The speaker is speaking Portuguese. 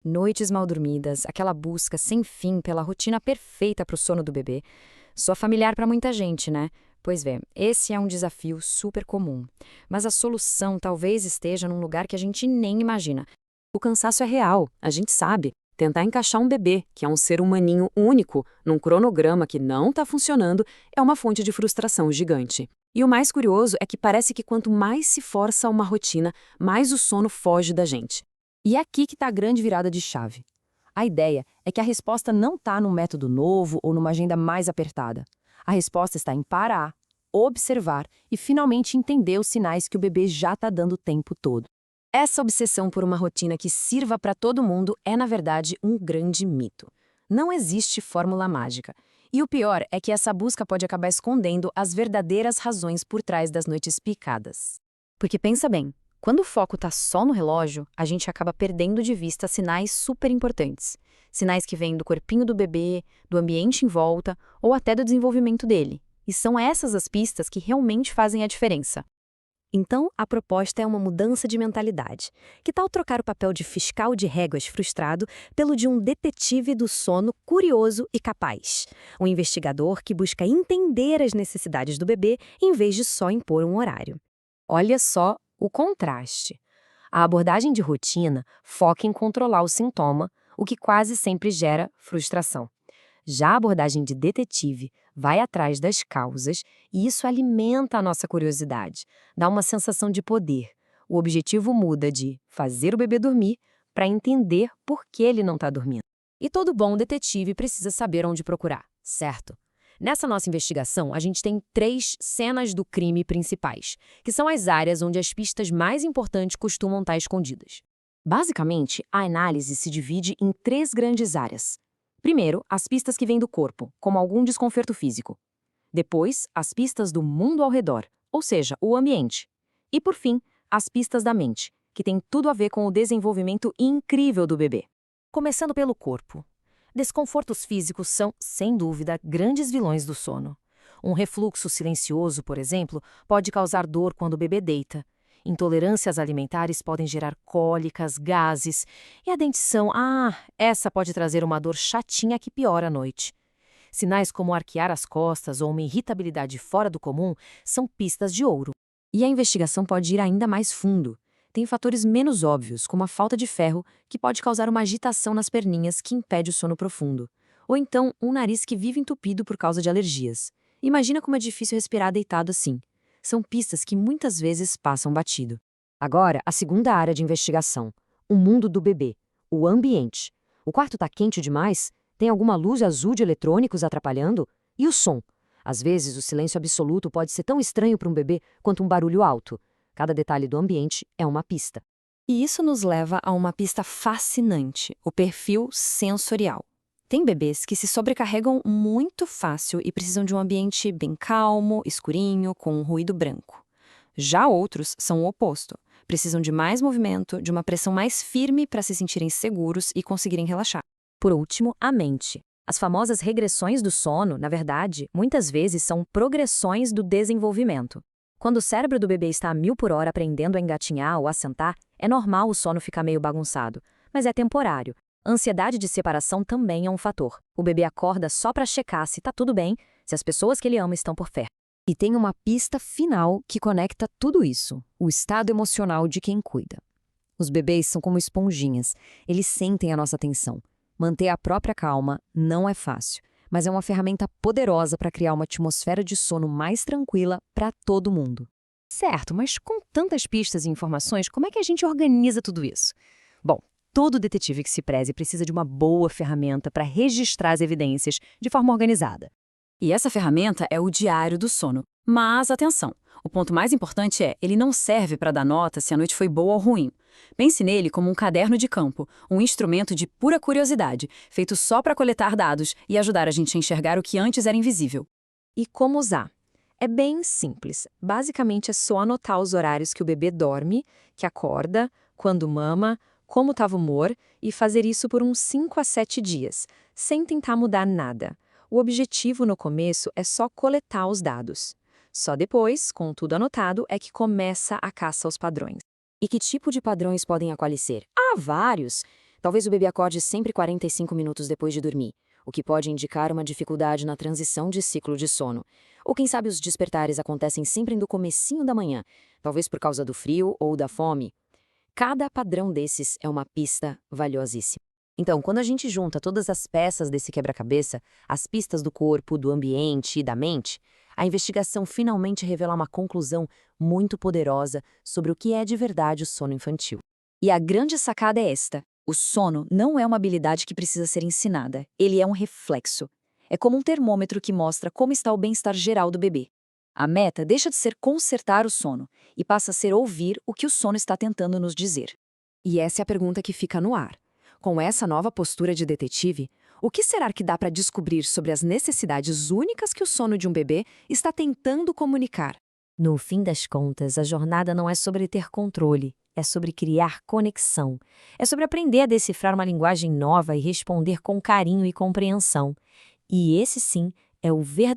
Noites mal dormidas, aquela busca sem fim pela rotina perfeita para o sono do bebê. Soa familiar para muita gente, né? Pois bem, esse é um desafio super comum. Mas a solução talvez esteja num lugar que a gente nem imagina. O cansaço é real, a gente sabe. Tentar encaixar um bebê, que é um ser humaninho único, num cronograma que não está funcionando, é uma fonte de frustração gigante. E o mais curioso é que parece que quanto mais se força uma rotina, mais o sono foge da gente. E é aqui que está a grande virada de chave. A ideia é que a resposta não está num método novo ou numa agenda mais apertada. A resposta está em parar, observar e finalmente entender os sinais que o bebê já está dando o tempo todo. Essa obsessão por uma rotina que sirva para todo mundo é, na verdade, um grande mito. Não existe fórmula mágica. E o pior é que essa busca pode acabar escondendo as verdadeiras razões por trás das noites picadas. Porque pensa bem, quando o foco está só no relógio, a gente acaba perdendo de vista sinais super importantes. Sinais que vêm do corpinho do bebê, do ambiente em volta ou até do desenvolvimento dele. E são essas as pistas que realmente fazem a diferença. Então, a proposta é uma mudança de mentalidade. Que tal trocar o papel de fiscal de réguas frustrado pelo de um detetive do sono curioso e capaz? Um investigador que busca entender as necessidades do bebê em vez de só impor um horário. Olha só o contraste. A abordagem de rotina foca em controlar o sintoma, o que quase sempre gera frustração. Já a abordagem de detetive vai atrás das causas e isso alimenta a nossa curiosidade, dá uma sensação de poder. O objetivo muda de fazer o bebê dormir para entender por que ele não está dormindo. E todo bom detetive precisa saber onde procurar, certo? Nessa nossa investigação, a gente tem 3 cenas do crime principais, que são as áreas onde as pistas mais importantes costumam estar escondidas. Basicamente, a análise se divide em 3 grandes áreas. Primeiro, as pistas que vêm do corpo, como algum desconforto físico. Depois, as pistas do mundo ao redor, ou seja, o ambiente. E, por fim, as pistas da mente, que tem tudo a ver com o desenvolvimento incrível do bebê. Começando pelo corpo. Desconfortos físicos são, sem dúvida, grandes vilões do sono. Um refluxo silencioso, por exemplo, pode causar dor quando o bebê deita. Intolerâncias alimentares podem gerar cólicas, gases. E a dentição, essa pode trazer uma dor chatinha que piora à noite. Sinais como arquear as costas ou uma irritabilidade fora do comum são pistas de ouro. E a investigação pode ir ainda mais fundo. Tem fatores menos óbvios, como a falta de ferro, que pode causar uma agitação nas perninhas que impede o sono profundo. Ou então, um nariz que vive entupido por causa de alergias. Imagina como é difícil respirar deitado assim. São pistas que muitas vezes passam batido. Agora, a segunda área de investigação. O mundo do bebê. O ambiente. O quarto está quente demais? Tem alguma luz azul de eletrônicos atrapalhando? E o som? Às vezes, o silêncio absoluto pode ser tão estranho para um bebê quanto um barulho alto. Cada detalhe do ambiente é uma pista. E isso nos leva a uma pista fascinante, o perfil sensorial. Tem bebês que se sobrecarregam muito fácil e precisam de um ambiente bem calmo, escurinho, com um ruído branco. Já outros são o oposto. Precisam de mais movimento, de uma pressão mais firme para se sentirem seguros e conseguirem relaxar. Por último, a mente. As famosas regressões do sono, na verdade, muitas vezes são progressões do desenvolvimento. Quando o cérebro do bebê está a 1000 por hora aprendendo a engatinhar ou a sentar, é normal o sono ficar meio bagunçado. Mas é temporário. Ansiedade de separação também é um fator. O bebê acorda só para checar se está tudo bem, se as pessoas que ele ama estão por perto. E tem uma pista final que conecta tudo isso: o estado emocional de quem cuida. Os bebês são como esponjinhas, eles sentem a nossa atenção. Manter a própria calma não é fácil, mas é uma ferramenta poderosa para criar uma atmosfera de sono mais tranquila para todo mundo. Certo, mas com tantas pistas e informações, como é que a gente organiza tudo isso? Bom, todo detetive que se preze precisa de uma boa ferramenta para registrar as evidências de forma organizada. E essa ferramenta é o diário do sono. Mas atenção, o ponto mais importante é, ele não serve para dar nota se a noite foi boa ou ruim. Pense nele como um caderno de campo, um instrumento de pura curiosidade, feito só para coletar dados e ajudar a gente a enxergar o que antes era invisível. E como usar? É bem simples. Basicamente é só anotar os horários que o bebê dorme, que acorda, quando mama, como estava o humor e fazer isso por uns 5 a 7 dias, sem tentar mudar nada. O objetivo no começo é só coletar os dados. Só depois, com tudo anotado, é que começa a caça aos padrões. E que tipo de padrões podem aparecer? Há vários. Talvez o bebê acorde sempre 45 minutos depois de dormir, o que pode indicar uma dificuldade na transição de ciclo de sono. Ou quem sabe os despertares acontecem sempre no comecinho da manhã, talvez por causa do frio ou da fome. Cada padrão desses é uma pista valiosíssima. Então, quando a gente junta todas as peças desse quebra-cabeça, as pistas do corpo, do ambiente e da mente, a investigação finalmente revela uma conclusão muito poderosa sobre o que é de verdade o sono infantil. E a grande sacada é esta: o sono não é uma habilidade que precisa ser ensinada, ele é um reflexo. É como um termômetro que mostra como está o bem-estar geral do bebê. A meta deixa de ser consertar o sono e passa a ser ouvir o que o sono está tentando nos dizer. E essa é a pergunta que fica no ar. Com essa nova postura de detetive, o que será que dá para descobrir sobre as necessidades únicas que o sono de um bebê está tentando comunicar? No fim das contas, a jornada não é sobre ter controle, é sobre criar conexão. É sobre aprender a decifrar uma linguagem nova e responder com carinho e compreensão. E esse sim é o verdadeiro